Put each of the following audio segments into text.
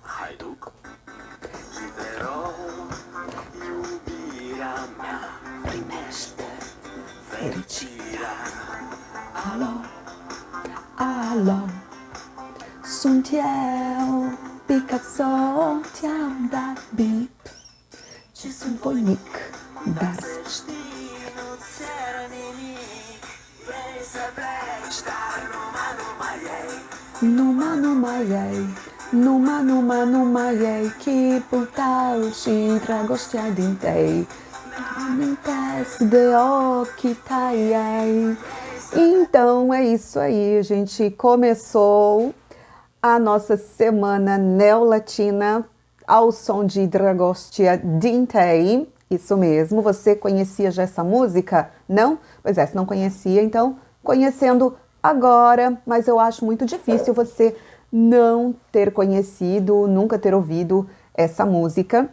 Hajduk liberou Jubirama Primeste Vertira Alo, alo, Suntiel, Picasso, Tiam da Bip, Ci Symphonique, Das Destino Serenini Vrei vrei Estar numa ei, que portal ci dragostea din tei, amintesc de occhi taiei. Então é isso aí, a gente começou a nossa semana neolatina ao som de Dragostea din tei. Isso mesmo, você conhecia já essa música? Não? Pois é, se não conhecia, então conhecendo agora, mas eu acho muito difícil você não ter conhecido, nunca ter ouvido essa música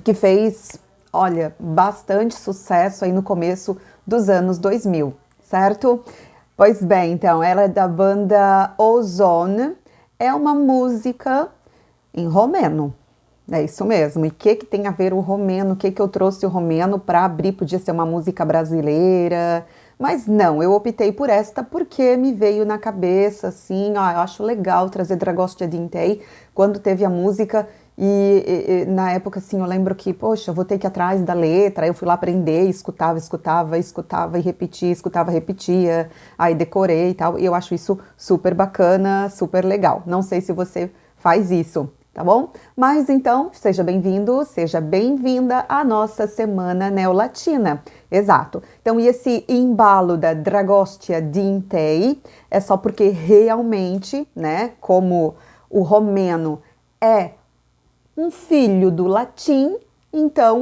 que fez, olha, bastante sucesso aí no começo dos anos 2000, certo? Pois bem, então, ela é da banda Ozone, é uma música em romeno. É isso mesmo. E o que tem a ver o romeno? O que eu trouxe o romeno para abrir? Podia ser uma música brasileira, mas não, eu optei por esta porque me veio na cabeça, assim, ó, eu acho legal trazer Dragostea din tei quando teve a música e na época, assim, eu lembro que, poxa, eu vou ter que ir atrás da letra, aí eu fui lá aprender, escutava e repetia, escutava, repetia, aí decorei e tal, e eu acho isso super bacana, super legal. Não sei se você faz isso, tá bom? Mas então, seja bem-vindo, seja bem-vinda à nossa semana neolatina. Exato. Então, e esse embalo da Dragostea din tei é só porque realmente, né, como o romeno é um filho do latim, então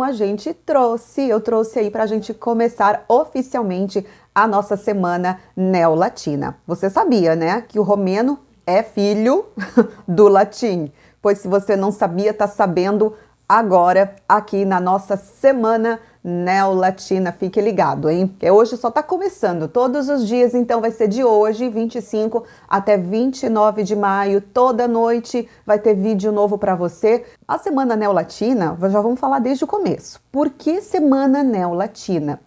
eu trouxe aí para a gente começar oficialmente a nossa semana neolatina. Você sabia, né, que o romeno é filho do latim? Pois se você não sabia, tá sabendo agora aqui na nossa semana neolatina. Fique ligado, hein? Porque hoje só tá começando. Todos os dias, então, vai ser de hoje, 25 até 29 de maio. Toda noite vai ter vídeo novo para você. A semana neolatina, já vamos falar desde o começo. Por que semana neolatina?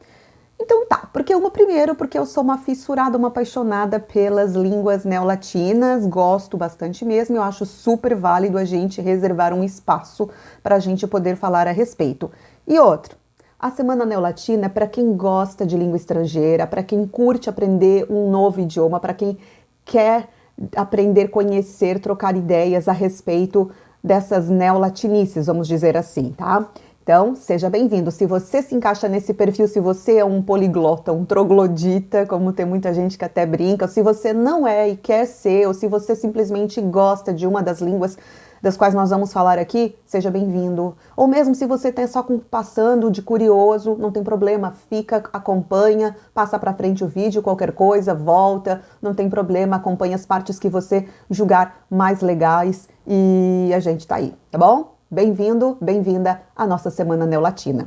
Então tá, porque eu sou uma fissurada, uma apaixonada pelas línguas neolatinas, gosto bastante mesmo, eu acho super válido a gente reservar um espaço para a gente poder falar a respeito. E outro, a Semana Neolatina é para quem gosta de língua estrangeira, para quem curte aprender um novo idioma, para quem quer aprender, conhecer, trocar ideias a respeito dessas neolatinices, vamos dizer assim, tá? Então, seja bem-vindo. Se você se encaixa nesse perfil, se você é um poliglota, um troglodita, como tem muita gente que até brinca, se você não é e quer ser, ou se você simplesmente gosta de uma das línguas das quais nós vamos falar aqui, seja bem-vindo. Ou mesmo se você está só passando de curioso, não tem problema, fica, acompanha, passa para frente o vídeo, qualquer coisa, volta, não tem problema, acompanha as partes que você julgar mais legais e a gente tá aí, tá bom? Bem-vindo, bem-vinda à nossa Semana Neolatina.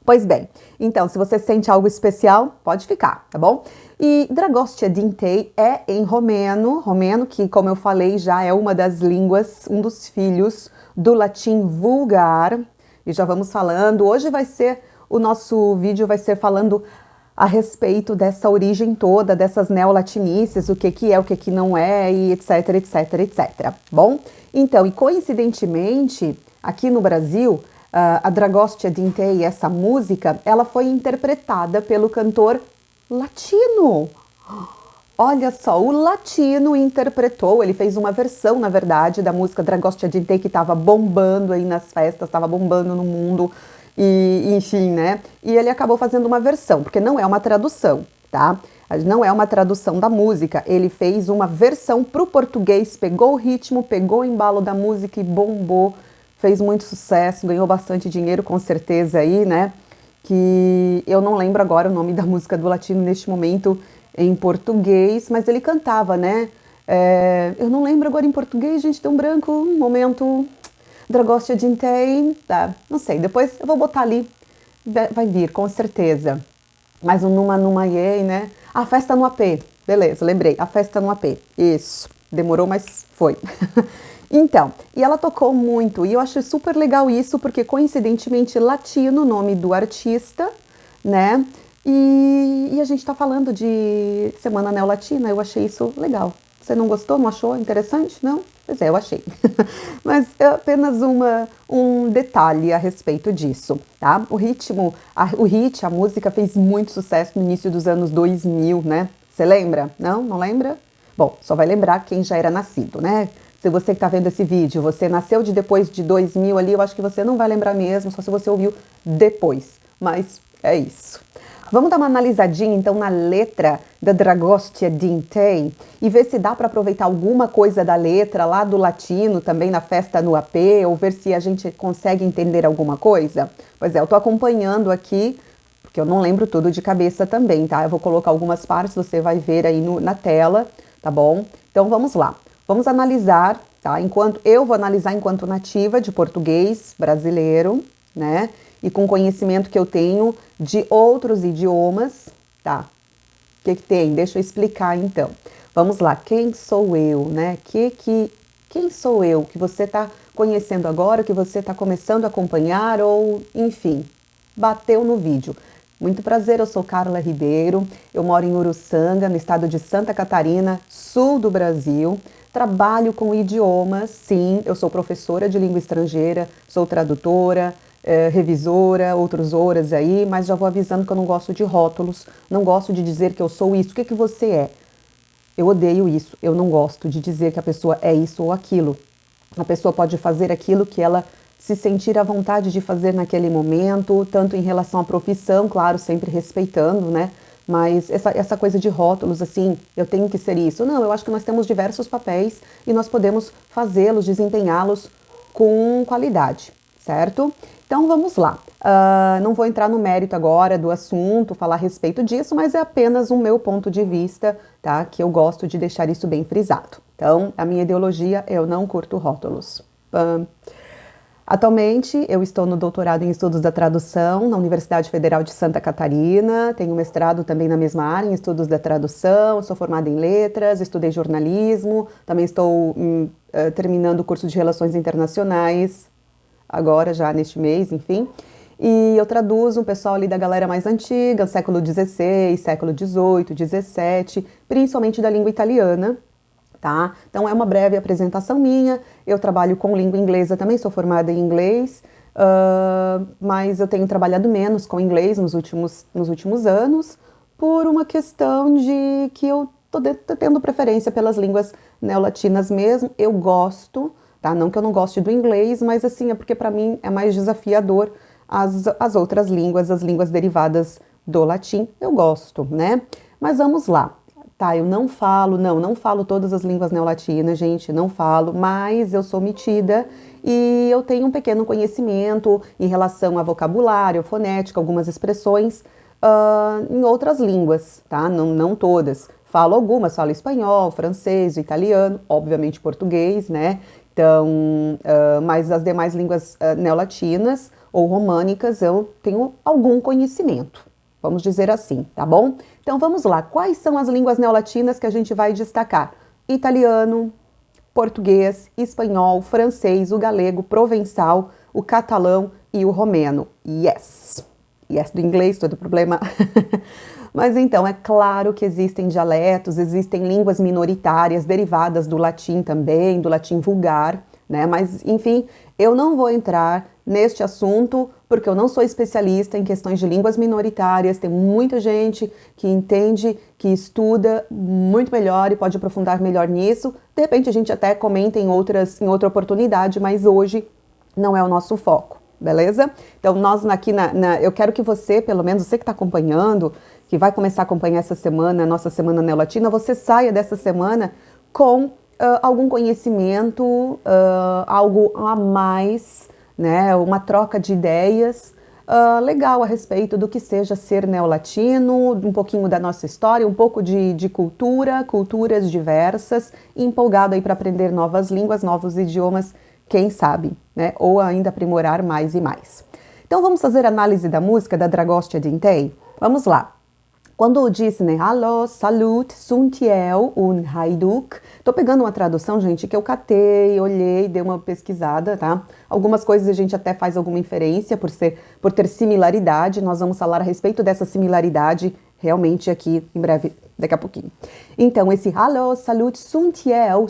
Pois bem, então, se você sente algo especial, pode ficar, tá bom? E Dragostea din tei é em romeno, que, como eu falei, já é uma das línguas, um dos filhos do latim vulgar, e já vamos falando, hoje o nosso vídeo vai ser falando a respeito dessa origem toda, dessas neolatinices, o que é, o que não é, e etc, etc, etc. Bom, então, e coincidentemente, aqui no Brasil, a Dragostea din tei, essa música, ela foi interpretada pelo cantor latino. Olha só, o latino interpretou, ele fez uma versão, na verdade, da música Dragostea din tei, que estava bombando aí nas festas, estava bombando no mundo, e enfim, né? E ele acabou fazendo uma versão, porque não é uma tradução, tá? Não é uma tradução da música, ele fez uma versão para o português, pegou o ritmo, pegou o embalo da música e bombou, fez muito sucesso, ganhou bastante dinheiro com certeza aí, né? Que eu não lembro agora o nome da música do latino neste momento em português, mas ele cantava, né? Eu não lembro agora em português, gente, deu um branco, um momento. Dragostea din tei, tá, não sei, depois eu vou botar ali, vai vir, com certeza. Mais um numa yei, né? A festa no AP, beleza, lembrei, a festa no AP, isso, demorou, mas foi. Então, e ela tocou muito, e eu acho super legal isso, porque coincidentemente latino, o nome do artista, né? E a gente tá falando de Semana Neolatina, eu achei isso legal. Você não gostou, não achou interessante? Não? Pois é, eu achei. Mas é apenas um detalhe a respeito disso, tá? A música fez muito sucesso no início dos anos 2000, né? Você lembra? Não? Não lembra? Bom, só vai lembrar quem já era nascido, né? Se você que está vendo esse vídeo, você nasceu depois de 2000 ali, eu acho que você não vai lembrar mesmo, só se você ouviu depois. Mas é isso. Vamos dar uma analisadinha então na letra da Dragostea Dintei e ver se dá para aproveitar alguma coisa da letra lá do latino, também na festa no AP, ou ver se a gente consegue entender alguma coisa. Pois é, eu estou acompanhando aqui, porque eu não lembro tudo de cabeça também, tá? Eu vou colocar algumas partes, você vai ver aí na tela, tá bom? Então vamos lá. Vamos analisar, tá? Eu vou analisar enquanto nativa de português brasileiro, né? E com conhecimento que eu tenho de outros idiomas, tá? O que tem? Deixa eu explicar então. Vamos lá, quem sou eu, né? Quem sou eu que você está conhecendo agora, que você está começando a acompanhar ou, enfim, bateu no vídeo. Muito prazer, eu sou Carla Ribeiro, eu moro em Uruçanga, no estado de Santa Catarina, sul do Brasil. Trabalho com idiomas, sim, eu sou professora de língua estrangeira, sou tradutora, revisora, outros horas aí, mas já vou avisando que eu não gosto de rótulos, não gosto de dizer que eu sou isso. O que você é? Eu odeio isso, eu não gosto de dizer que a pessoa é isso ou aquilo. A pessoa pode fazer aquilo que ela se sentir à vontade de fazer naquele momento, tanto em relação à profissão, claro, sempre respeitando, né? Mas essa coisa de rótulos, assim, eu tenho que ser isso. Não, eu acho que nós temos diversos papéis e nós podemos fazê-los, desempenhá-los com qualidade, certo? Então vamos lá. Não vou entrar no mérito agora do assunto, falar a respeito disso, mas é apenas o meu ponto de vista, tá? Que eu gosto de deixar isso bem frisado. Então, a minha ideologia, eu não curto rótulos. Atualmente, eu estou no doutorado em estudos da tradução na Universidade Federal de Santa Catarina, tenho mestrado também na mesma área, em estudos da tradução, sou formada em letras, estudei jornalismo, também estou terminando o curso de Relações Internacionais, agora já neste mês, enfim. E eu traduzo um pessoal ali da galera mais antiga, século XVI, século XVIII, XVII, principalmente da língua italiana. Tá? Então é uma breve apresentação minha, eu trabalho com língua inglesa também, sou formada em inglês, mas eu tenho trabalhado menos com inglês nos últimos anos, por uma questão de que eu tô tendo preferência pelas línguas neolatinas mesmo, eu gosto, tá? Não que eu não goste do inglês, mas assim, é porque para mim é mais desafiador as outras línguas, as línguas derivadas do latim, eu gosto, né? Mas vamos lá. Tá, eu não falo todas as línguas neolatinas, gente, não falo, mas eu sou metida e eu tenho um pequeno conhecimento em relação a vocabulário, fonética, algumas expressões em outras línguas, tá? Não todas. Falo algumas, falo espanhol, francês, italiano, obviamente português, né? Então, mas as demais línguas neolatinas ou românicas eu tenho algum conhecimento. Vamos dizer assim, tá bom? Então vamos lá, quais são as línguas neolatinas que a gente vai destacar? Italiano, português, espanhol, francês, o galego, provençal, o catalão e o romeno. Yes! Yes do inglês, todo problema. Mas então, é claro que existem dialetos, existem línguas minoritárias derivadas do latim também, do latim vulgar, né? Mas, enfim, eu não vou entrar neste assunto, porque eu não sou especialista em questões de línguas minoritárias, tem muita gente que entende, que estuda muito melhor e pode aprofundar melhor nisso. De repente a gente até comenta em outra oportunidade, mas hoje não é o nosso foco, beleza? Então nós aqui eu quero que você, pelo menos você que está acompanhando, que vai começar a acompanhar essa semana, a nossa Semana Neolatina, você saia dessa semana com algum conhecimento, algo a mais, né, uma troca de ideias legal a respeito do que seja ser neolatino, um pouquinho da nossa história, um pouco de culturas diversas, empolgado aí para aprender novas línguas, novos idiomas, quem sabe, né, ou ainda aprimorar mais e mais. Então vamos fazer análise da música da Dragostea Dintei? Vamos lá. Quando diz, né, hallo, salut, sunt eu, un Hajduk. Tô pegando uma tradução, gente, que eu catei, olhei, dei uma pesquisada, tá? Algumas coisas a gente até faz alguma inferência por ter similaridade. Nós vamos falar a respeito dessa similaridade realmente aqui em breve, daqui a pouquinho. Então, esse hallo, salut, sunt eu,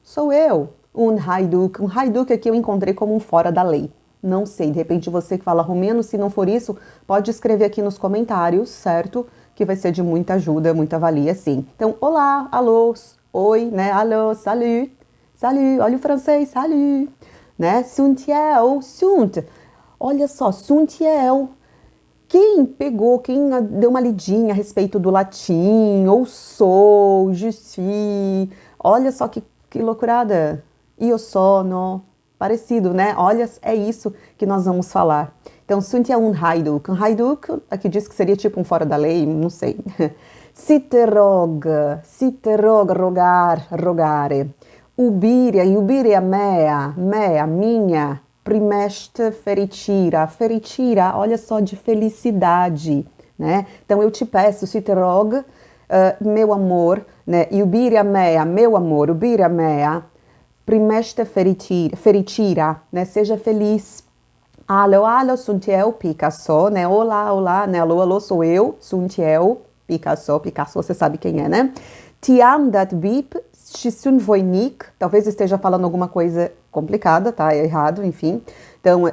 sou eu, un Hajduk. Um Hajduk aqui eu encontrei como um fora da lei. Não sei, de repente você que fala romeno, se não for isso, pode escrever aqui nos comentários, certo? Que vai ser de muita ajuda, muita valia, sim. Então, olá, alô, oi, né? Alô, salut, salut, olha o francês, salut, né? Sunt eu, sunt. Olha só, sunt eu. Quem pegou, quem deu uma lidinha a respeito do latim, ou sou, je suis, olha só que loucurada. Io sono. Parecido, né? Olha, é isso que nós vamos falar. Então, sunt é um Hajduk. Um Hajduk, aqui diz que seria tipo um fora da lei, não sei. Si te roga, rogar, rogare. Ubire a mea, minha. Primeste feritira. Feritira, olha só, de felicidade, né? Então, eu te peço, si te roga, meu amor, né? Ubire a mea, meu amor, ubire a mea. Primeste feritira, né? Seja feliz. Alô, sunt eu, Picasso, né? Olá, né? Alô, sou eu, sunt eu, Picasso, você sabe quem é, né? Tiam dat bip, sun voinik, talvez esteja falando alguma coisa complicada, tá? É errado, enfim. Então,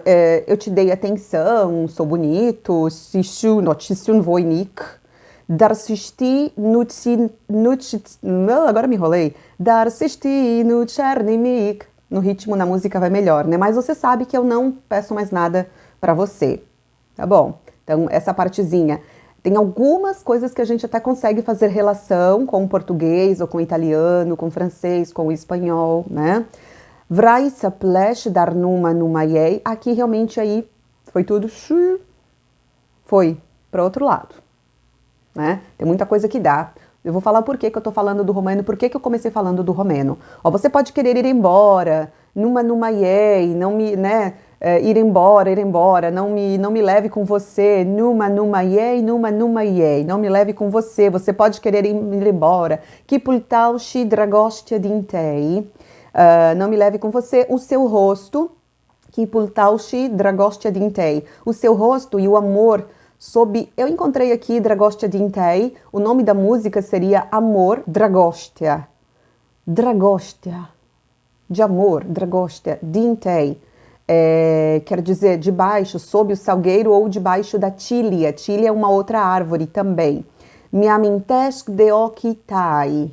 eu te dei atenção, sou bonito, sun voinik. Dar sisti agora me enrolei. Dar sisti no Chernimik. No ritmo, na música vai melhor, né? Mas você sabe que eu não peço mais nada pra você, tá bom? Então, essa partezinha. Tem algumas coisas que a gente até consegue fazer relação com o português, ou com o italiano, com o francês, com o espanhol, né? Vrai saplesh dar numa yei. Aqui realmente aí foi tudo. Foi para outro lado. Né? Tem muita coisa que dá. Eu vou falar por que eu tô falando do romeno, por que eu comecei falando do romeno. Ó, você pode querer ir embora, numa yei, não me, né, ir embora, não me leve com você, numa yei, não me leve com você, você pode querer ir embora. Kipultaushi dragostia dintei, não me leve com você, o seu rosto, kipultaushi dragostia dintei, o seu rosto e o amor eu encontrei aqui Dragostea Dintei, o nome da música seria Amor Dragostea. Dragostea, de amor, Dragostea Dintei, quer dizer debaixo, sob o salgueiro ou debaixo da tília. Tília é uma outra árvore também. Me amintesk de okitai,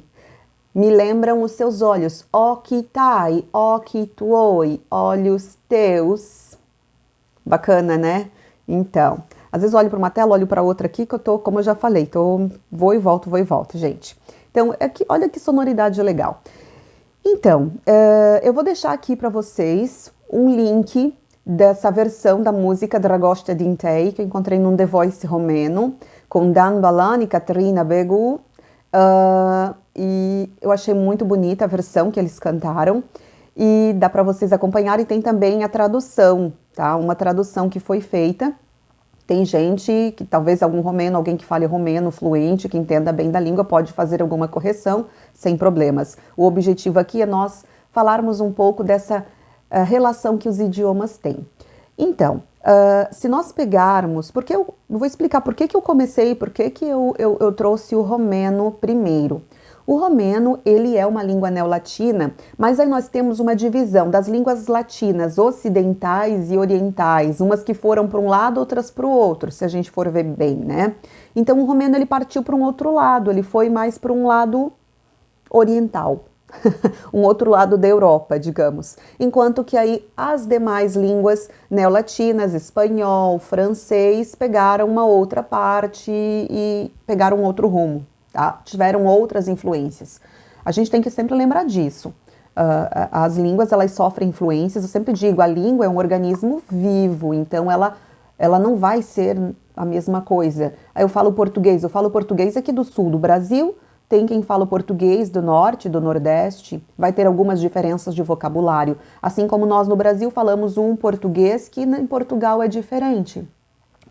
me lembram os seus olhos. Okitai, okituoi, olhos teus. Bacana, né? Então... Às vezes eu olho para uma tela, olho para outra aqui, que eu tô, como eu já falei, vou e volto, gente. Então, olha que sonoridade legal. Então, eu vou deixar aqui para vocês um link dessa versão da música Dragostea Dintei, que eu encontrei num The Voice romeno, com Dan Balan e Caterina Begu, e eu achei muito bonita a versão que eles cantaram, e dá para vocês acompanharem, e tem também a tradução, tá? Uma tradução que foi feita. Tem gente que talvez algum romeno, alguém que fale romeno fluente, que entenda bem da língua, pode fazer alguma correção sem problemas. O objetivo aqui é nós falarmos um pouco dessa relação que os idiomas têm. Então, se nós pegarmos, porque eu vou explicar por que eu comecei, por que eu trouxe o romeno primeiro. O romeno, ele é uma língua neolatina, mas aí nós temos uma divisão das línguas latinas ocidentais e orientais, umas que foram para um lado, outras para o outro, se a gente for ver bem, né? Então o romeno ele partiu para um outro lado, ele foi mais para um lado oriental, um outro lado da Europa, digamos. Enquanto que aí as demais línguas neolatinas, espanhol, francês, pegaram uma outra parte e pegaram outro rumo. Tá? Tiveram outras influências. A gente tem que sempre lembrar disso. As línguas, elas sofrem influências. Eu sempre digo, a língua é um organismo vivo, então ela não vai ser a mesma coisa. Aí eu falo português aqui do sul do Brasil, tem quem fala português do norte, do nordeste, vai ter algumas diferenças de vocabulário. Assim como nós no Brasil falamos um português que em Portugal é diferente.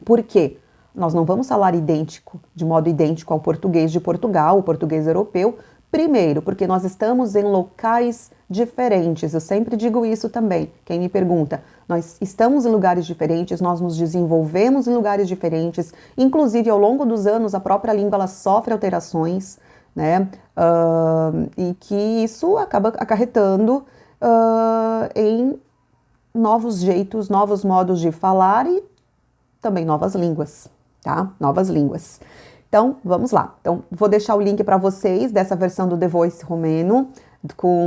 Por quê? nós não vamos falar idêntico, de modo idêntico ao português de Portugal, o português europeu. Primeiro, porque nós estamos em locais diferentes. Eu sempre digo isso também. Quem me pergunta, nós estamos em lugares diferentes, nós nos desenvolvemos em lugares diferentes. Inclusive, ao longo dos anos, a própria língua ela sofre alterações, né? E que isso acaba acarretando em novos jeitos, novos modos de falar e também novas línguas, tá? Novas línguas. Então, vamos lá. Então, vou deixar o link para vocês dessa versão do The Voice romeno,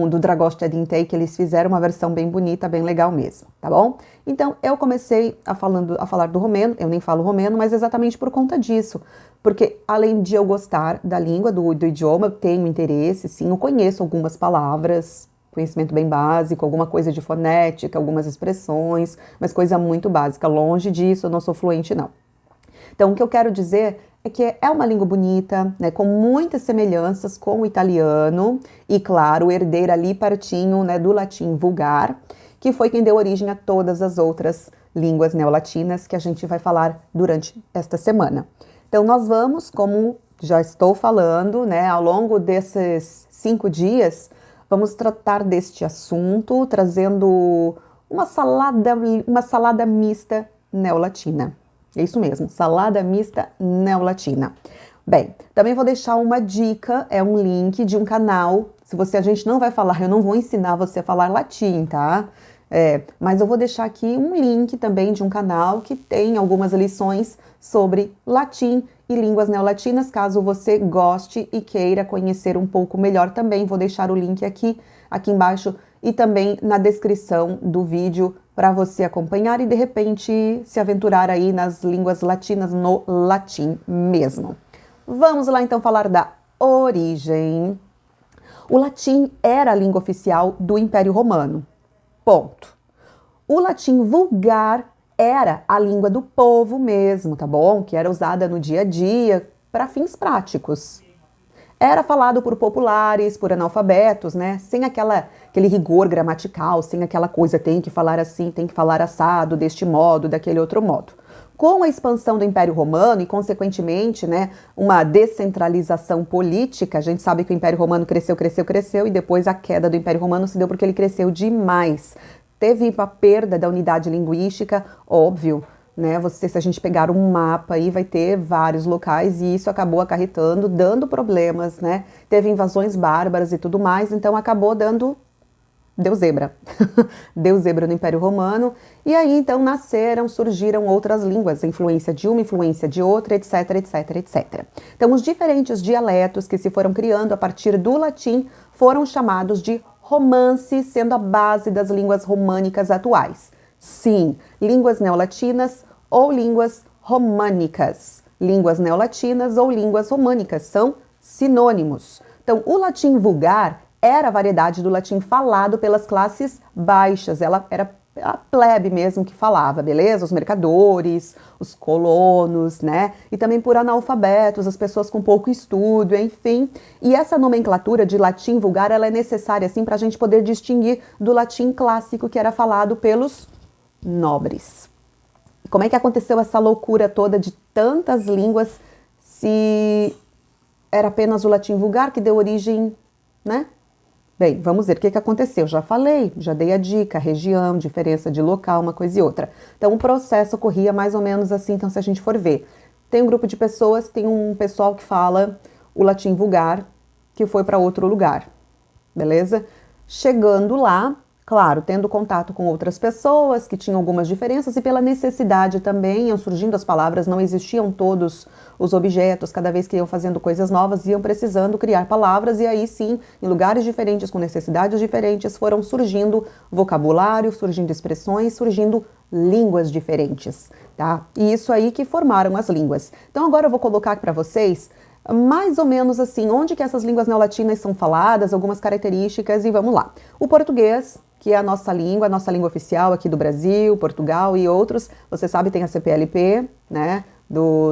do Dragostea Dintei, que eles fizeram uma versão bem bonita, bem legal mesmo, tá bom? Então, eu comecei a falar do romeno, eu nem falo romeno, mas exatamente por conta disso. Porque, além de eu gostar da língua, do idioma, eu tenho interesse, sim, eu conheço algumas palavras, conhecimento bem básico, alguma coisa de fonética, algumas expressões, mas coisa muito básica. Longe disso, eu não sou fluente, não. Então, o que eu quero dizer é que é uma língua bonita, né, com muitas semelhanças com o italiano e, claro, herdeira ali pertinho, né, do latim vulgar, que foi quem deu origem a todas as outras línguas neolatinas que a gente vai falar durante esta semana. Então, nós vamos, como já estou falando, né, ao longo desses 5 dias, vamos tratar deste assunto, trazendo uma salada mista neolatina. É isso mesmo, salada mista neolatina. Bem, também vou deixar uma dica, é um link de um canal. A gente não vai falar, eu não vou ensinar você a falar latim, tá? Mas eu vou deixar aqui um link também de um canal que tem algumas lições sobre latim e línguas neolatinas, caso você goste e queira conhecer um pouco melhor também. Vou deixar o link aqui embaixo e também na descrição do vídeo para você acompanhar e de repente se aventurar aí nas línguas latinas, no latim mesmo. Vamos lá então falar da origem. O latim era a língua oficial do Império Romano. Ponto. O latim vulgar era a língua do povo mesmo, tá bom? Que era usada no dia a dia para fins práticos. Era falado por populares, por analfabetos, né? Sem aquele rigor gramatical, sem aquela coisa, tem que falar assim, tem que falar assado, deste modo, daquele outro modo. Com a expansão do Império Romano e, consequentemente, né, uma descentralização política, a gente sabe que o Império Romano cresceu e depois a queda do Império Romano se deu porque ele cresceu demais. Teve a perda da unidade linguística, óbvio, né? Se a gente pegar um mapa aí, vai ter vários locais e isso acabou acarretando, dando problemas, né? Teve invasões bárbaras e tudo mais, então acabou deu zebra. Deu zebra no Império Romano e aí então surgiram outras línguas, a influência de uma, influência de outra, etc, etc, etc. Então os diferentes dialetos que se foram criando a partir do latim foram chamados de romance, sendo a base das línguas românicas atuais. Sim, línguas neolatinas ou línguas românicas. Línguas neolatinas ou línguas românicas são sinônimos. Então, o latim vulgar era a variedade do latim falado pelas classes baixas. Ela era a plebe mesmo que falava, beleza? Os mercadores, os colonos, né? E também por analfabetos, as pessoas com pouco estudo, enfim. E essa nomenclatura de latim vulgar, ela é necessária, assim, para a gente poder distinguir do latim clássico que era falado pelos nobres. Como é que aconteceu essa loucura toda de tantas línguas se era apenas o latim vulgar que deu origem, né? Bem, vamos ver o que aconteceu. Já falei, já dei a dica, região, diferença de local, uma coisa e outra. Então, o processo ocorria mais ou menos assim. Então, se a gente for ver, tem um grupo de pessoas, tem um pessoal que fala o latim vulgar, que foi para outro lugar, beleza? Chegando lá, claro, tendo contato com outras pessoas que tinham algumas diferenças e pela necessidade também iam surgindo as palavras, não existiam todos os objetos, cada vez que iam fazendo coisas novas, iam precisando criar palavras e aí sim, em lugares diferentes, com necessidades diferentes, foram surgindo vocabulário, surgindo expressões, surgindo línguas diferentes, tá? E isso aí que formaram as línguas. Então agora eu vou colocar para vocês mais ou menos assim, onde que essas línguas neolatinas são faladas, algumas características e vamos lá. O português, que é a nossa língua oficial aqui do Brasil, Portugal e outros, você sabe, tem a CPLP, né,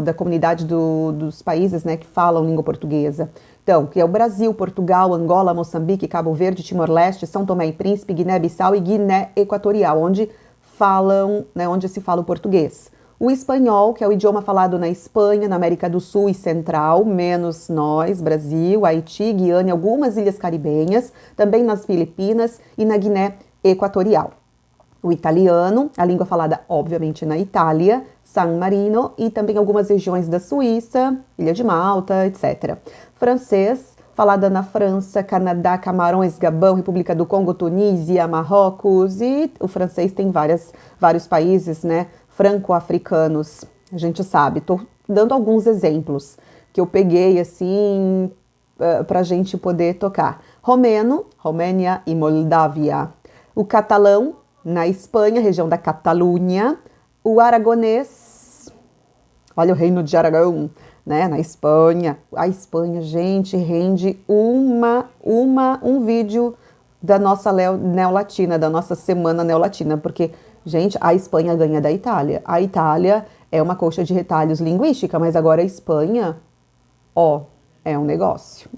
da comunidade dos países, né, que falam língua portuguesa. Então, que é o Brasil, Portugal, Angola, Moçambique, Cabo Verde, Timor-Leste, São Tomé e Príncipe, Guiné-Bissau e Guiné Equatorial, onde se fala o português. O espanhol, que é o idioma falado na Espanha, na América do Sul e Central, menos nós, Brasil, Haiti, Guiana e algumas ilhas caribenhas, também nas Filipinas e na Guiné Equatorial. O italiano, a língua falada obviamente na Itália, San Marino e também algumas regiões da Suíça, Ilha de Malta, etc. Francês, falada na França, Canadá, Camarões, Gabão, República do Congo, Tunísia, Marrocos e o francês tem vários países, né, franco-africanos, a gente sabe. Estou dando alguns exemplos que eu peguei assim para a gente poder tocar. Romeno, Romênia e Moldávia. O catalão, na Espanha, região da Catalunha. O aragonês, olha o reino de Aragão, né, na Espanha. A Espanha, gente, rende um vídeo da nossa neolatina, da nossa semana neolatina, porque, gente, a Espanha ganha da Itália. A Itália é uma coxa de retalhos linguística, mas agora a Espanha, ó, é um negócio.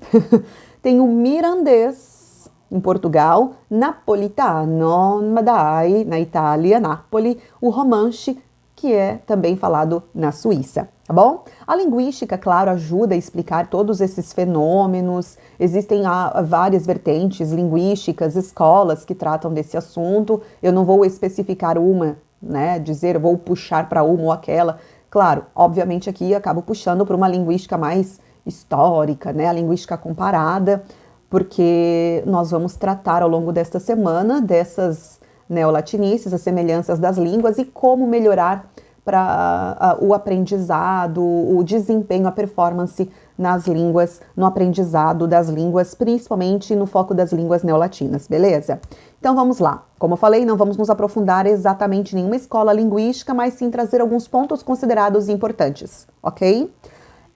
Tem o mirandês, em Portugal, napolitano, Madai, na Itália, Nápoles, o romanche, que é também falado na Suíça, tá bom? A linguística, claro, ajuda a explicar todos esses fenômenos, existem várias vertentes linguísticas, escolas que tratam desse assunto, eu não vou especificar uma, né, dizer, vou puxar para uma ou aquela, claro, obviamente aqui acabo puxando para uma linguística mais histórica, né, a linguística comparada, porque nós vamos tratar ao longo desta semana dessas neolatinices, as semelhanças das línguas e como melhorar para o aprendizado, o desempenho, a performance nas línguas, no aprendizado das línguas, principalmente no foco das línguas neolatinas, beleza? Então vamos lá. Como eu falei, não vamos nos aprofundar exatamente em nenhuma escola linguística, mas sim trazer alguns pontos considerados importantes, ok?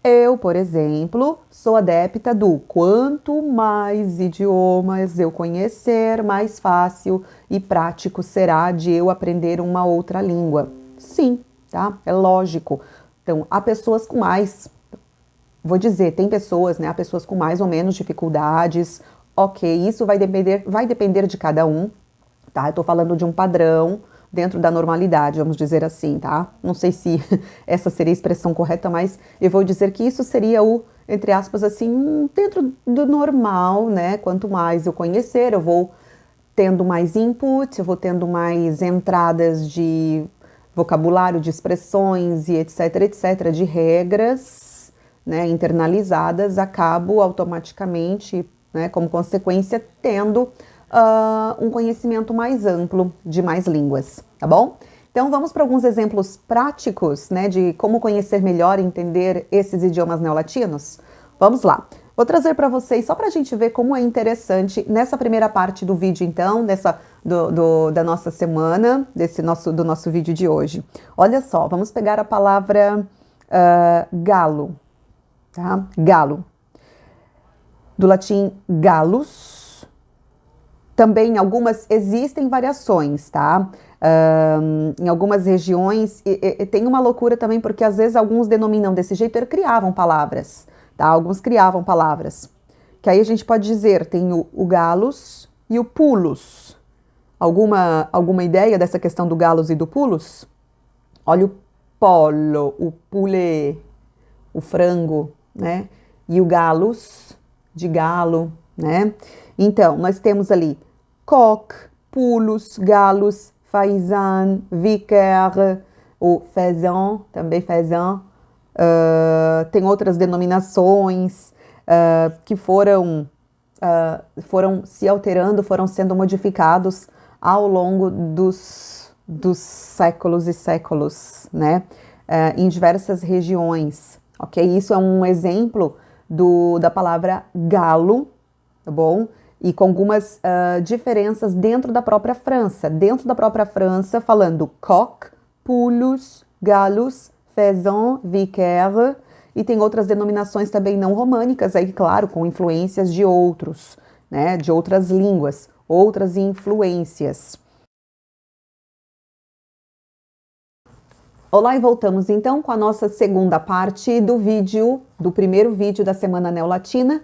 Eu, por exemplo, sou adepta do quanto mais idiomas eu conhecer, mais fácil e prático será de eu aprender uma outra língua. Sim, tá? É lógico. Então, há pessoas com mais, vou dizer, tem pessoas, né? Há pessoas com mais ou menos dificuldades. Ok, isso vai depender de cada um, tá? Eu tô falando de um padrão dentro da normalidade, vamos dizer assim, tá? Não sei se essa seria a expressão correta, mas eu vou dizer que isso seria o, entre aspas, assim, dentro do normal, né? Quanto mais eu conhecer, eu vou tendo mais input, eu vou tendo mais entradas de vocabulário, de expressões e etc, etc, de regras, né, internalizadas, acabo automaticamente, né, como consequência, tendo um conhecimento mais amplo de mais línguas, tá bom? Então vamos para alguns exemplos práticos, né, de como conhecer melhor e entender esses idiomas neolatinos? Vamos lá. Vou trazer para vocês, só para a gente ver como é interessante, nessa primeira parte do vídeo então, da nossa semana, do nosso vídeo de hoje. Olha só, vamos pegar a palavra galo, tá? Galo. Do latim galus. Também existem variações, tá? Em algumas regiões, tem uma loucura também, porque às vezes alguns denominam desse jeito, eles criavam palavras, tá? Alguns criavam palavras. Que aí a gente pode dizer, tem o galus e o pulos. Alguma ideia dessa questão do galus e do pulos? Olha o polo, o poulet, o frango, né? E o galus, de galo, né? Então, nós temos ali coq, pulos, galos, faisan, vicaire, o faisan, também faisan. Tem outras denominações que foram se alterando, foram sendo modificados ao longo dos séculos e séculos, né? Em diversas regiões, ok? Isso é um exemplo da palavra galo, tá bom? E com algumas diferenças dentro da própria França. Dentro da própria França, falando coq, poulos, galos, faisan, vicaire, e tem outras denominações também não românicas, aí, claro, com influências de outros, né? De outras línguas, outras influências. Olá, e voltamos então com a nossa segunda parte do primeiro vídeo da Semana Neolatina,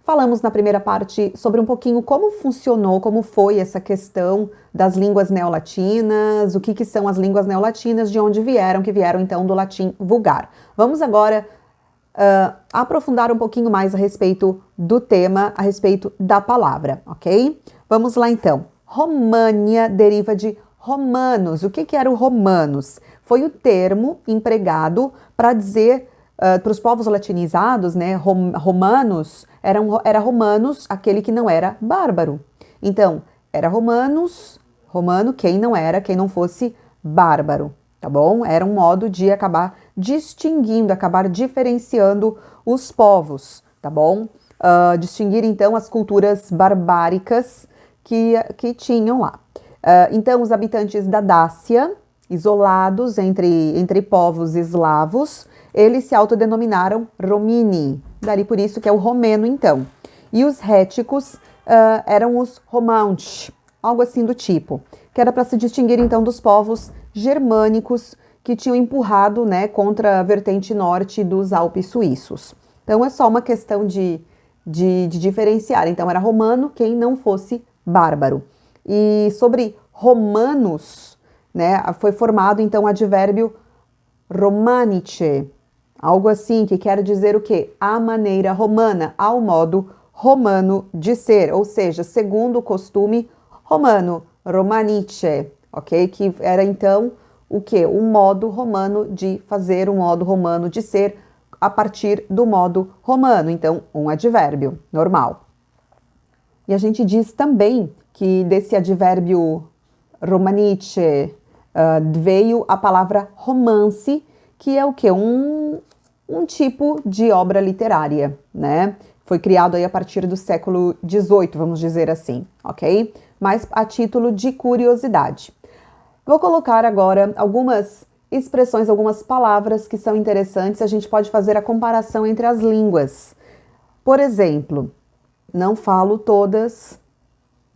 Falamos na primeira parte sobre um pouquinho como funcionou, como foi essa questão das línguas neolatinas, o que são as línguas neolatinas, de onde vieram, que vieram então do latim vulgar. Vamos agora aprofundar um pouquinho mais a respeito do tema, a respeito da palavra, ok? Vamos lá então. România deriva de romanos. O que era o romanos? Foi o termo empregado para dizer para os povos latinizados, né, romanos, era romanos aquele que não era bárbaro. Então, era romano quem não fosse bárbaro, tá bom? Era um modo de acabar distinguindo, acabar diferenciando os povos, tá bom? Distinguir então as culturas barbáricas que tinham lá. Então, os habitantes da Dácia, isolados entre povos eslavos, eles se autodenominaram Romini, dali por isso que é o romeno então. E os réticos eram os Romanche, algo assim do tipo, que era para se distinguir então dos povos germânicos que tinham empurrado, né, contra a vertente norte dos Alpes suíços. Então é só uma questão de diferenciar. Então era romano quem não fosse bárbaro. E sobre romanos, né, foi formado então o advérbio romanice, algo assim que quer dizer o quê? A maneira romana, ao modo romano de ser, ou seja, segundo o costume romano, romanice, ok? Que era então o quê? Um modo romano de fazer, um modo romano de ser a partir do modo romano, então um advérbio normal. E a gente diz também que desse advérbio romanice veio a palavra romance, que é o quê? Um tipo de obra literária, né? Foi criado aí a partir do século XVIII, vamos dizer assim, ok? Mas a título de curiosidade. Vou colocar agora algumas expressões, algumas palavras que são interessantes, a gente pode fazer a comparação entre as línguas. Por exemplo, não falo todas,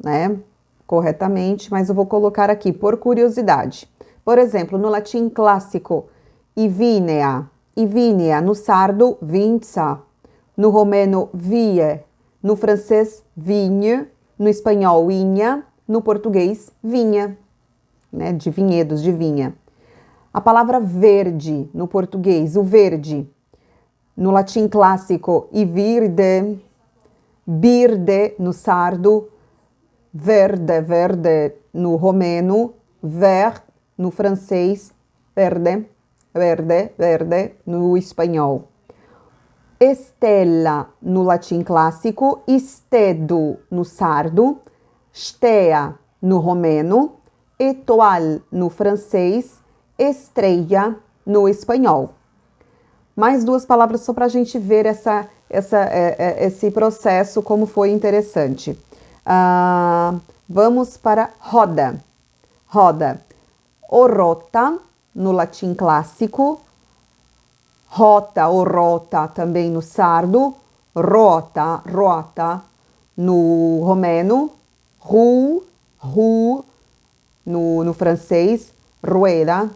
né, corretamente, mas eu vou colocar aqui por curiosidade. Por exemplo, no latim clássico, ivinea, no sardo, vinça, no romeno, vie, no francês, vigne, no espanhol, vinha, no português, vinha, né, de vinhedos, de vinha. A palavra verde, no português, o verde, no latim clássico, ivirde, birde, no sardo, verde, no romeno, vert, no francês, verde, no espanhol. Estela, no latim clássico, estedo, no sardo, stea, no romeno, étoile, no francês, estrela, no espanhol. Mais duas palavras só para a gente ver esse processo, como foi interessante. Vamos para roda. Roda. Orota, no latim clássico. Rota ou rota também no sardo. Rota, no romeno. Roue, no francês. Rueda.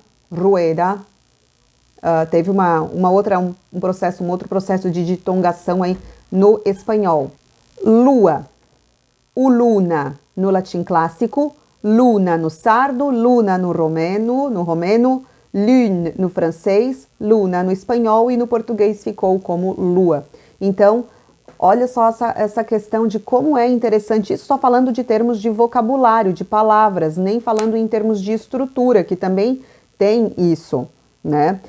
Teve um outro processo de ditongação aí no espanhol. Lua, o luna no latim clássico, luna no sardo, luna no romeno, lune no francês, luna no espanhol e no português ficou como lua. Então, olha só essa questão de como é interessante, isso só falando de termos de vocabulário, de palavras, nem falando em termos de estrutura, que também tem isso, né?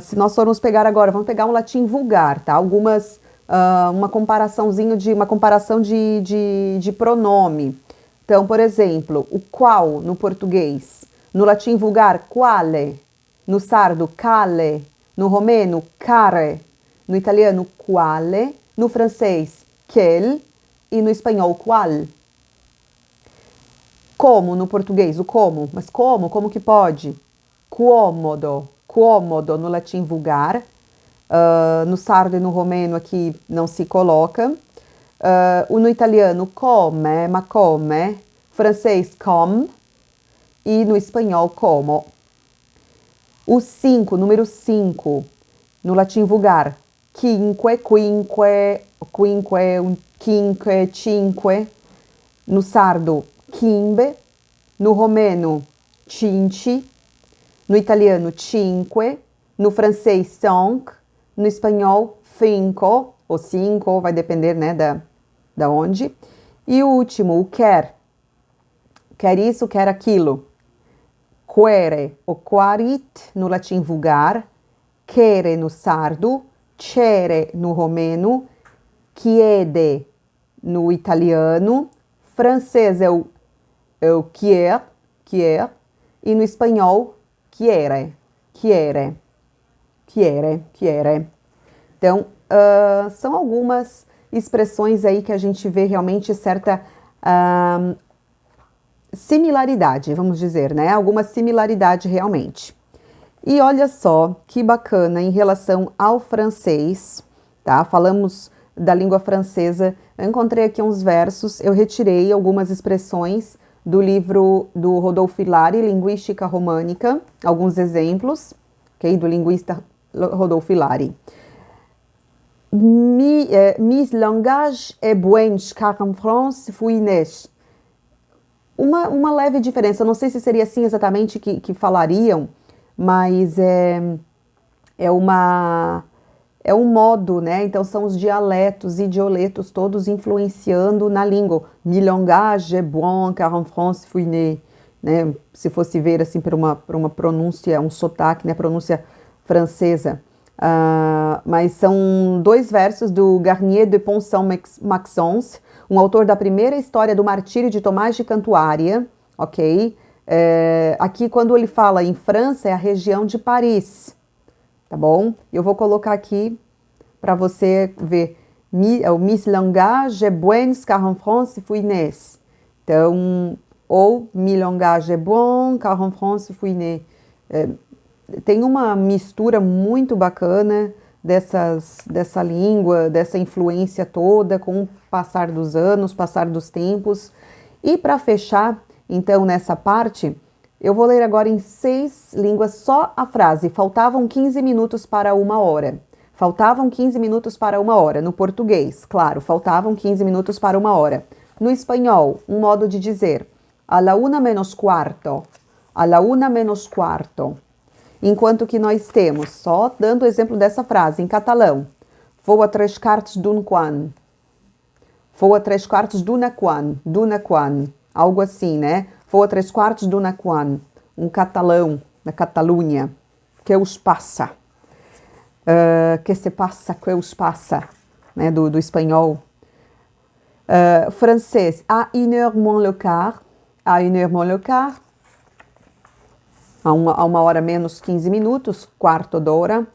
Se nós formos pegar agora, vamos pegar um latim vulgar, tá? Uma comparação de pronome. Então, por exemplo, o qual no português, no latim vulgar, quale, no sardo, cale, no romeno, care, no italiano, quale, no francês, quel e no espanhol, qual. Como no português, o como, mas como que pode? Quomodo no latim vulgar, no sardo e no romeno aqui não se coloca, no italiano come, ma come, francês comme e no espanhol como. O 5, número 5, no latim vulgar, quinque, quinque, quinque, cinque. No sardo, quimbe. No romeno, cinque. No italiano, cinque. No francês, cinq. No espanhol, cinco, ou cinco, vai depender, né, da onde. E o último, o quer. Quer isso, quer aquilo. Quere ou quarit no latim vulgar. Quere no sardo. Cere no romeno. Chiede no italiano. Francês é o quier. E no espanhol, quiere. Então, são algumas expressões aí que a gente vê realmente certa similaridade, vamos dizer, né? Alguma similaridade realmente. E olha só que bacana em relação ao francês, tá? Falamos da língua francesa, eu encontrei aqui uns versos, eu retirei algumas expressões do livro do Rodolfo Hilary, Linguística Românica, alguns exemplos, ok? Do linguista Rodolfo Hilary. Mis langage est buens, car en France fui né. Uma leve diferença, não sei se seria assim exatamente que falariam, mas é um modo, né? Então são os dialetos, idioletos todos influenciando na língua. Mi langage est bon, car en France fui né. Né? Se fosse ver assim por uma pronúncia, um sotaque, né? Pronúncia francesa. Mas são 2 versos do Garnier de Pont-Saint-Maxence, um autor da primeira história do martírio de Tomás de Cantuária, ok? Aqui, quando ele fala em França, é a região de Paris, tá bom? Eu vou colocar aqui para você ver. Mis langage est buens, car en France fui né. Então, ou mi langage est bon, car en France fui né. Tem uma mistura muito bacana dessa língua, dessa influência toda com o passar dos anos, passar dos tempos. E para fechar, então, nessa parte, eu vou ler agora em 6 línguas só a frase. Faltavam 15 minutos para 1 hora. Faltavam 15 minutos para 1 hora. No português, claro, faltavam 15 minutos para 1 hora. No espanhol, um modo de dizer. A la 1 menos cuarto. A la 1 menos cuarto. Enquanto que nós temos, só dando o exemplo dessa frase, em catalão. Vou a 3 quartos d'un quan. Vou a 3 quartos d'una quan. D'una quan. Algo assim, né? Vou a 3 quartos d'una quan. Um catalão, da Catalunha. Que os passa. Que se passa, que os passa. Né? Do espanhol. Francês. À 1h moins le quart. À 1h moins le quart. A 1 hora menos 15 minutos, quarto d'ora.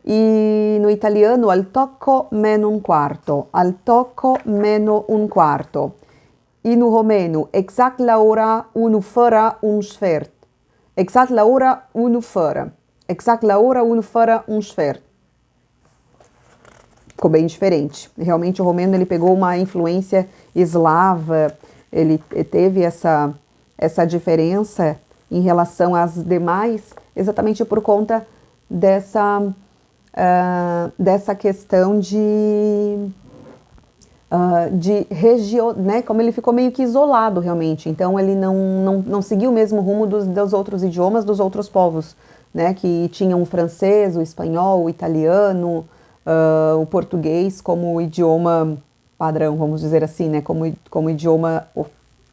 E no italiano, al tocco meno un quarto. Al tocco meno un quarto. E no romeno, exact la hora unu fără un sfert. Exact la hora unu fără. Exact la hora unu fără un sfert. Ficou bem diferente. Realmente o romeno ele pegou uma influência eslava, ele teve essa diferença em relação às demais, exatamente por conta dessa questão de região, né? Como ele ficou meio que isolado realmente, então ele não seguiu o mesmo rumo dos outros idiomas, dos outros povos, né? Que tinham o francês, o espanhol, o italiano, o português como idioma padrão, vamos dizer assim, né? Como idioma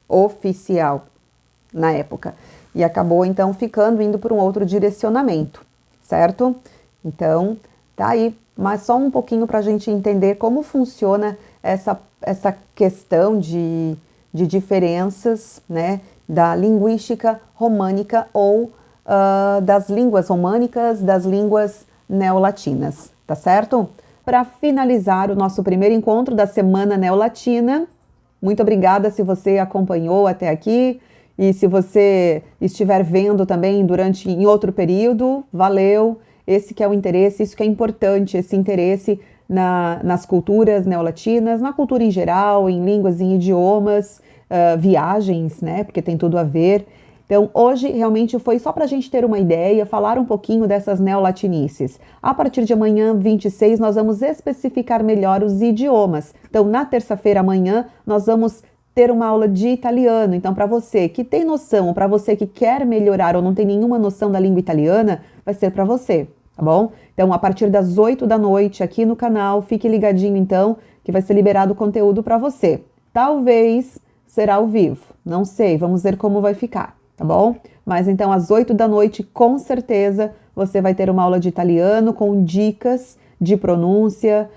oficial na época. E acabou, então, indo por um outro direcionamento, certo? Então, tá aí, mas só um pouquinho para a gente entender como funciona essa questão de diferenças, né, da linguística românica ou das línguas românicas, das línguas neolatinas, tá certo? Para finalizar o nosso primeiro encontro da Semana Neolatina, muito obrigada se você acompanhou até aqui. E se você estiver vendo também em outro período, valeu, esse que é o interesse, isso que é importante, esse interesse nas culturas neolatinas, na cultura em geral, em línguas, em idiomas, viagens, né, porque tem tudo a ver. Então, hoje realmente foi só para a gente ter uma ideia, falar um pouquinho dessas neolatinices. A partir de amanhã, 26, nós vamos especificar melhor os idiomas. Então, na terça-feira, amanhã, nós vamos ter uma aula de italiano. Então, para você que tem noção, ou para você que quer melhorar ou não tem nenhuma noção da língua italiana, vai ser para você, tá bom? Então, a partir das 8 da noite aqui no canal, fique ligadinho então, que vai ser liberado o conteúdo para você. Talvez será ao vivo, não sei, vamos ver como vai ficar, tá bom? Mas então, às 8 da noite, com certeza, você vai ter uma aula de italiano com dicas de pronúncia,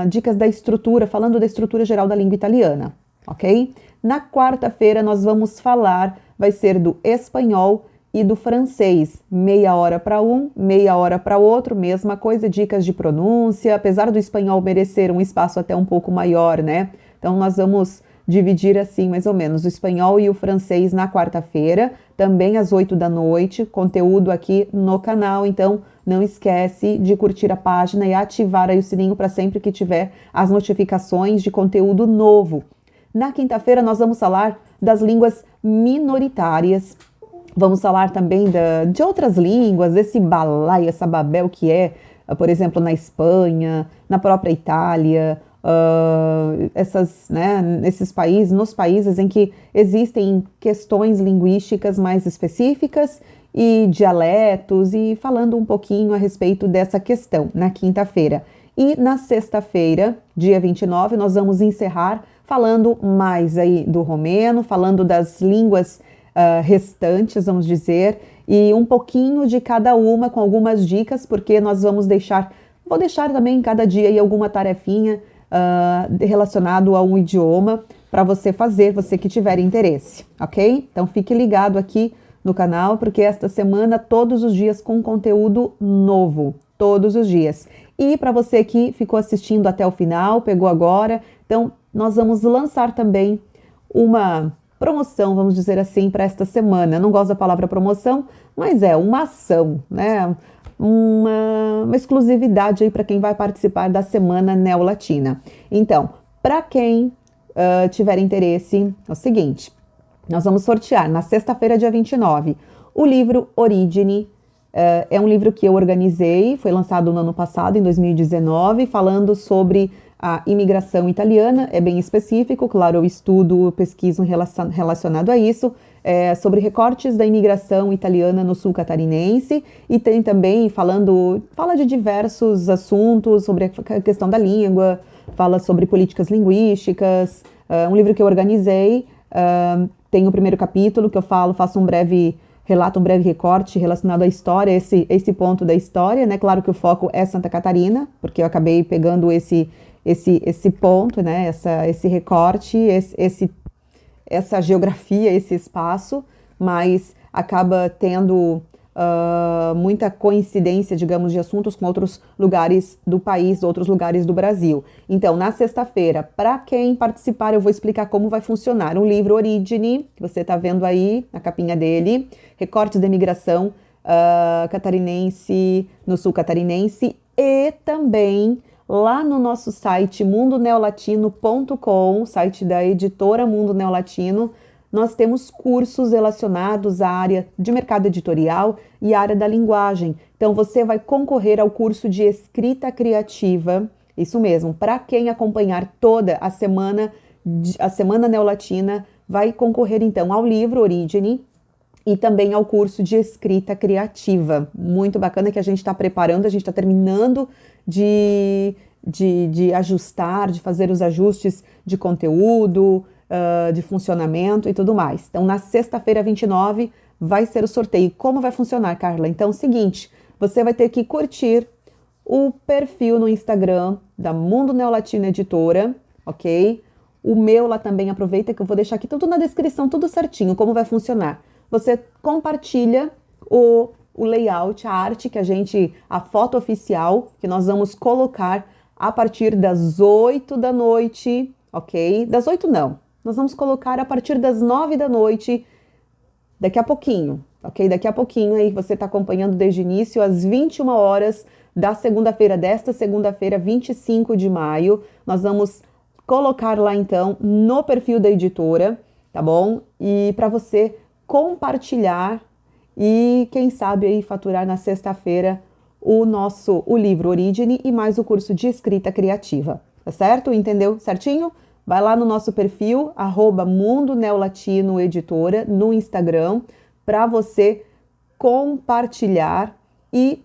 dicas da estrutura, falando da estrutura geral da língua italiana, ok? Na quarta-feira, nós vamos falar, vai ser do espanhol e do francês, meia hora para um, meia hora para outro, mesma coisa, dicas de pronúncia, apesar do espanhol merecer um espaço até um pouco maior, né? Então, nós vamos dividir assim, mais ou menos, o espanhol e o francês na quarta-feira, também às 8 da noite, conteúdo aqui no canal, então não esquece de curtir a página e ativar aí o sininho para sempre que tiver as notificações de conteúdo novo. Na quinta-feira, nós vamos falar das línguas minoritárias. Vamos falar também de outras línguas, esse balaio, essa babel que é, por exemplo, na Espanha, na própria Itália, esses países, nos países em que existem questões linguísticas mais específicas e dialetos, e falando um pouquinho a respeito dessa questão na quinta-feira. E na sexta-feira, dia 29, nós vamos encerrar falando mais aí do romeno, falando das línguas restantes, vamos dizer, e um pouquinho de cada uma com algumas dicas, porque nós vou deixar também cada dia aí alguma tarefinha relacionado a um idioma para você fazer, você que tiver interesse, ok? Então fique ligado aqui no canal, porque esta semana, todos os dias com conteúdo novo, todos os dias. E para você que ficou assistindo até o final, pegou agora, então nós vamos lançar também uma promoção, vamos dizer assim, para esta semana. Não gosto da palavra promoção, mas é uma ação, né? Uma exclusividade aí para quem vai participar da Semana Neolatina. Então, para quem tiver interesse, é o seguinte, nós vamos sortear na sexta-feira, dia 29, o livro Origine. É um livro que eu organizei, foi lançado no ano passado, em 2019, falando sobre a imigração italiana, é bem específico, claro, eu estudo, pesquiso relacionado a isso, sobre recortes da imigração italiana no sul catarinense, e tem também fala de diversos assuntos sobre a questão da língua, fala sobre políticas linguísticas, um livro que eu organizei, tem o primeiro capítulo que eu faço um breve relato, um breve recorte relacionado à história, esse ponto da história, né? Claro que o foco é Santa Catarina, porque eu acabei pegando esse ponto, né? Esse recorte, essa geografia, esse espaço, mas acaba tendo muita coincidência, digamos, de assuntos com outros lugares do país, outros lugares do Brasil. Então, na sexta-feira, para quem participar, eu vou explicar como vai funcionar o livro Origine, que você está vendo aí na capinha dele, recortes da imigração catarinense, no sul catarinense, e também lá no nosso site mundoneolatino.com, site da editora Mundo Neolatino, nós temos cursos relacionados à área de mercado editorial e à área da linguagem. Então, você vai concorrer ao curso de escrita criativa, isso mesmo, para quem acompanhar toda a Semana Neolatina, vai concorrer então ao livro Origine e também ao curso de escrita criativa. Muito bacana que a gente está preparando, a gente está terminando de ajustar, de fazer os ajustes de conteúdo, de funcionamento e tudo mais. Então, na sexta-feira, 29, vai ser o sorteio. Como vai funcionar, Carla? Então, é o seguinte, você vai ter que curtir o perfil no Instagram da Mundo Neolatino Editora, ok? O meu lá também, aproveita que eu vou deixar aqui tudo na descrição, tudo certinho, como vai funcionar. Você compartilha o layout, a arte a foto oficial que nós vamos colocar a partir das 8 da noite, ok? Das 8 não, nós vamos colocar a partir das 9 da noite, daqui a pouquinho, ok? Daqui a pouquinho aí você está acompanhando desde o início, às 21 horas da segunda-feira, desta segunda-feira, 25 de maio, nós vamos colocar lá então no perfil da editora, tá bom? E para você compartilhar e, quem sabe, aí faturar na sexta-feira o livro Origine e mais o curso de escrita criativa, tá certo? Entendeu certinho? Vai lá no nosso perfil, @Mundo Neolatino Editora, no Instagram, para você compartilhar e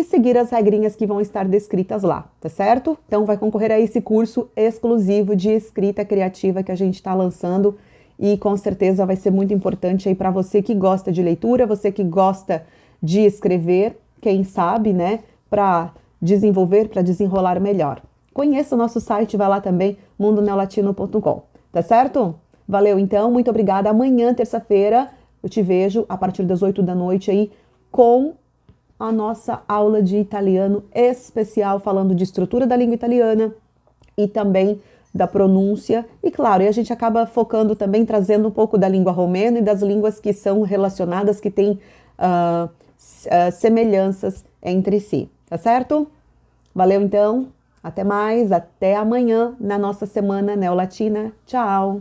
seguir as regrinhas que vão estar descritas lá, tá certo? Então vai concorrer a esse curso exclusivo de escrita criativa que a gente está lançando e com certeza vai ser muito importante aí para você que gosta de leitura, você que gosta de escrever, quem sabe, né, para desenvolver, para desenrolar melhor. Conheça o nosso site, vai lá também, mundoneolatino.com, tá certo? Valeu então, muito obrigada. Amanhã, terça-feira, eu te vejo a partir das 8 da noite aí com a nossa aula de italiano especial, falando de estrutura da língua italiana e também da pronúncia. E claro, e a gente acaba focando também, trazendo um pouco da língua romena e das línguas que são relacionadas, que têm semelhanças entre si, tá certo? Valeu então, até mais, até amanhã na nossa Semana Neolatina. Tchau!